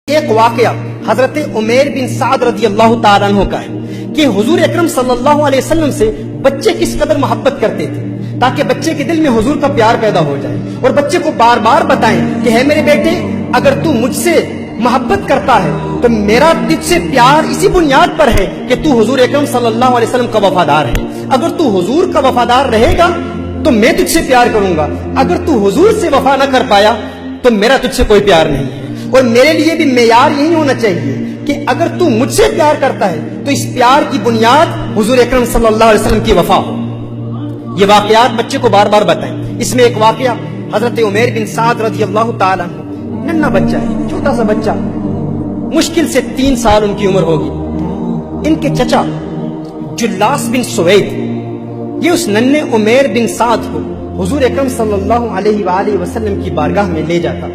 ایک واقعہ حضرت عمیر بن سعد رضی اللہ تعالیٰ عنہ کا ہے کہ حضور اکرم صلی اللہ علیہ وسلم سے بچے کس قدر محبت کرتے تھے تاکہ بچے کے دل میں حضور کا پیار پیدا ہو جائے اور بچے کو بار بار بتائیں کہ ہے میرے بیٹے، اگر تو مجھ سے محبت کرتا ہے تو میرا تجھ سے پیار اسی بنیاد پر ہے کہ تو حضور اکرم صلی اللہ علیہ وسلم کا وفادار ہے۔ اگر تو حضور کا وفادار رہے گا تو میں تجھ سے پیار کروں گا، اگر تو حضور سے وفا نہ کر پایا تو میرا تجھ سے کوئی پیار نہیں ہے۔ اور میرے لیے بھی معیار یہی ہونا چاہیے کہ اگر تو مجھ سے پیار کرتا ہے تو اس پیار کی بنیاد حضور اکرم صلی اللہ علیہ وسلم کی وفا ہو۔ یہ واقعات بچے کو بار بار بتائیں۔ اس میں ایک واقعہ حضرت عمیر بن سعد رضی اللہ تعالیٰ عنہ، ننھا بچہ ہے، چھوٹا سا بچہ، مشکل سے 3 سال ان کی عمر ہوگی۔ ان کے چچا جلاس بن سوید یہ اس ننھے عمیر بن سعد کو حضور اکرم صلی اللہ علیہ وآلہ وسلم کی بارگاہ میں لے جاتا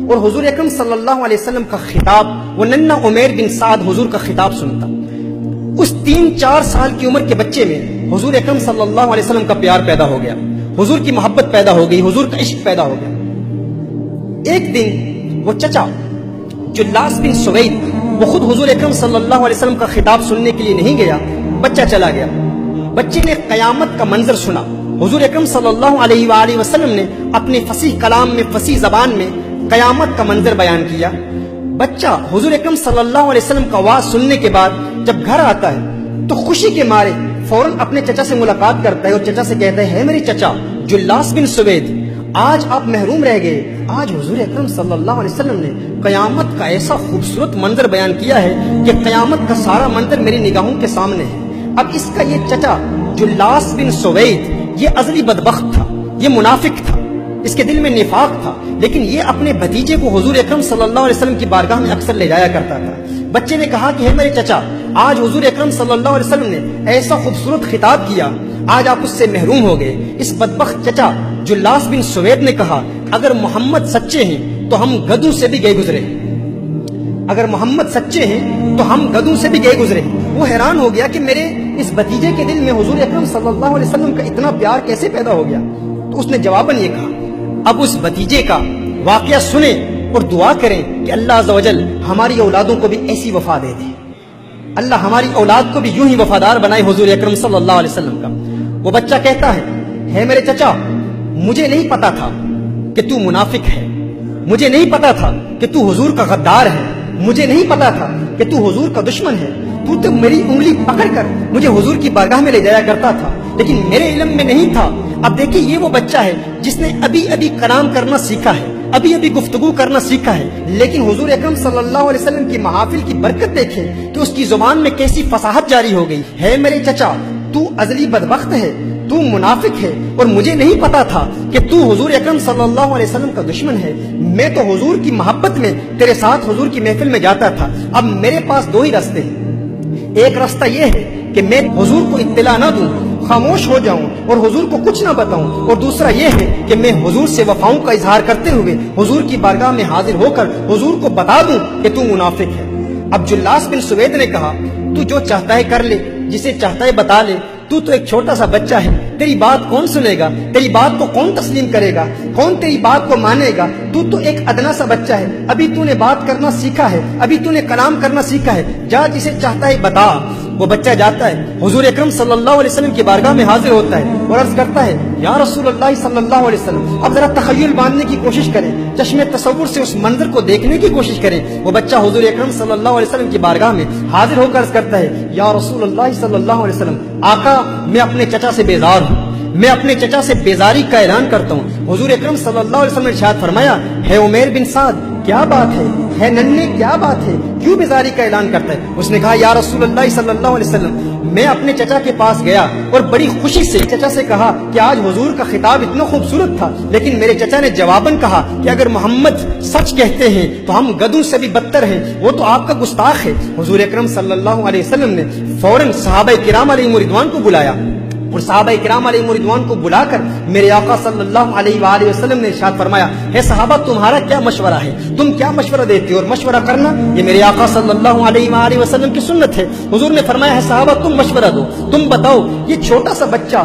اور حضور اکرم صلی اللہ علیہ وسلم کا خطاب، وہ ننھا عمیر بن سعد حضور کا خطاب سنتا۔ اس 3-4 سال کی عمر کے بچے میں حضور اکرم صلی اللہ علیہ وسلم کا پیار پیدا ہو گیا، حضور کی محبت پیدا ہو گئی، حضور کا عشق پیدا ہو گیا۔ ایک دن وہ چچا جلاس بن سوید وہ خود حضور اکرم صلی اللہ علیہ وسلم کا خطاب سننے کے لیے نہیں گیا، بچہ چلا گیا۔ بچے نے قیامت کا منظر سنا۔ حضور اکرم صلی اللہ علیہ وآلہ وسلم نے اپنے فصیح کلام میں، فصیح زبان میں قیامت کا منظر بیان کیا۔ بچہ حضور اکرم صلی اللہ علیہ وسلم کا واعظ سننے کے بعد جب گھر آتا ہے تو خوشی کے مارے فوراً اپنے چچا سے ملاقات کرتا ہے اور چچا سے کہتا ہے میرے چچا جلاس بن سوید، آج آپ محروم رہ گئے، آج حضور اکرم صلی اللہ علیہ وسلم نے قیامت کا ایسا خوبصورت منظر بیان کیا ہے کہ قیامت کا سارا منظر میری نگاہوں کے سامنے ہے۔ اب اس کا یہ چچا جلاس بن سوید یہ ازلی بدبخت تھا، یہ منافق تھا، اس کے دل میں نفاق تھا، لیکن یہ اپنے بھتیجے کو حضور اکرم صلی اللہ علیہ وسلم کی بارگاہ میں اکثر لے جایا کرتا تھا۔ بچے نے کہا کہ ہے میرے چچا، آج حضور اکرم صلی اللہ علیہ وسلم نے ایسا خوبصورت خطاب کیا، آج آپ اس سے محروم ہو گئے۔ اس بدبخت چچا جلاس بن سوید نے کہا اگر محمد سچے ہیں تو ہم گدھوں سے بھی گئے گزرے، اگر محمد سچے ہیں تو ہم گدھوں سے بھی گئے گزرے۔ وہ حیران ہو گیا کہ میرے اس بھتیجے کے دل میں حضور اکرم صلی اللہ علیہ وسلم کا اتنا پیار کیسے پیدا ہو گیا۔ تو اس نے جواباً یہ کہا اب اس بھتیجے کا واقعہ سنیں اور دعا کریں کہ اللہ عز و جل ہماری اولادوں کو بھی ایسی وفا دے دے، اللہ ہماری اولاد کو بھی یوں ہی وفادار بنائے حضور اکرم صلی اللہ علیہ وسلم کا۔ وہ بچہ کہتا ہے میرے چچا، مجھے نہیں پتا تھا کہ تو منافق ہے، مجھے نہیں پتا تھا کہ تو حضور کا غدار ہے، مجھے نہیں پتا تھا کہ تو حضور کا دشمن ہے، تو میری انگلی پکڑ کر مجھے حضور کی بارگاہ میں لے جایا کرتا تھا، لیکن میرے علم میں نہیں تھا۔ اب دیکھیں یہ وہ بچہ ہے جس نے ابھی کلام کرنا سیکھا ہے، ابھی گفتگو کرنا سیکھا ہے، لیکن حضور اکرم صلی اللہ علیہ وسلم کی محافل کی برکت دیکھیں کہ اس کی زبان میں کیسی فصاحت جاری ہو گئی۔ ہے میرے چچا، تو ازلی بدبخت ہے، تو منافق ہے، اور مجھے نہیں پتا تھا کہ تو حضور اکرم صلی اللہ علیہ وسلم کا دشمن ہے۔ میں تو حضور کی محبت میں تیرے ساتھ حضور کی محفل میں جاتا تھا۔ اب میرے پاس 2 ہی راستے ہیں، ایک راستہ یہ ہے کہ میں حضور کو اطلاع نہ دوں، خاموش ہو جاؤں اور حضور کو کچھ نہ بتاؤں، اور دوسرا یہ ہے کہ میں حضور سے وفاؤں کا اظہار کرتے ہوئے حضور کی بارگاہ میں حاضر ہو کر حضور کو بتا دوں کہ تو منافق ہے۔ اب جلاس بن سوید نے کہا تو جو چاہتا ہے کر لے، جسے چاہتا ہے بتا لے، تو ایک چھوٹا سا بچہ ہے، تیری بات کون سنے گا، تیری بات کو کون تسلیم کرے گا، کون تیری بات کو مانے گا، تو ایک ادنا سا بچہ ہے، ابھی تو نے بات کرنا سیکھا ہے، ابھی تو نے کلام کرنا سیکھا ہے، جا جسے چاہتا ہے بتا۔ وہ بچہ جاتا ہے، حضور اکرم صلی اللہ علیہ وسلم کی بارگاہ میں حاضر ہوتا ہے اور عرض کرتا ہے یا رسول اللہ صلی اللہ علیہ وسلم۔ اب ذرا تخیل باندھنے کی کوشش کریں، چشم تصور سے اس منظر کو دیکھنے کی کوشش کریں۔ وہ بچہ حضور اکرم صلی اللہ علیہ وسلم کی بارگاہ میں حاضر ہو کر عرض کرتا ہے یا رسول اللہ صلی اللہ علیہ وسلم، آقا میں اپنے چچا سے بیزار ہوں، میں اپنے چچا سے بیزاری کا اعلان کرتا ہوں۔ حضور اکرم صلی اللہ علیہ وسلم نے ارشاد فرمایا ہے عمیر بن سعد کیا بات ہے ننھے کیا بات ہے، کیوں بیزاری کا اعلان کرتا ہے؟ اس نے کہا یا رسول اللہ صلی اللہ علیہ وسلم، میں اپنے چچا کے پاس گیا اور بڑی خوشی سے چچا سے کہا کہ آج حضور کا خطاب اتنا خوبصورت تھا، لیکن میرے چچا نے جواباً کہا کہ اگر محمد سچ کہتے ہیں تو ہم گدھوں سے بھی بدتر ہیں، وہ تو آپ کا گستاخ ہے۔ حضور اکرم صلی اللہ علیہ وسلم نے فوراً صحابہ کرام علیہم رضوان کو بلایا اور صحابہ کرام علیہم رضوان کو بلا کر میرے آقا صلی اللہ علیہ وآلہ وسلم نے ارشاد فرمایا ہے صحابہ تمہارا کیا مشورہ ہے، تم کیا مشورہ دیتے ہو؟ اور مشورہ کرنا یہ میرے آقا صلی اللہ علیہ وآلہ وسلم کی سنت ہے۔ حضور نے فرمایا ہے صحابہ تم مشورہ دو، تم بتاؤ یہ چھوٹا سا بچہ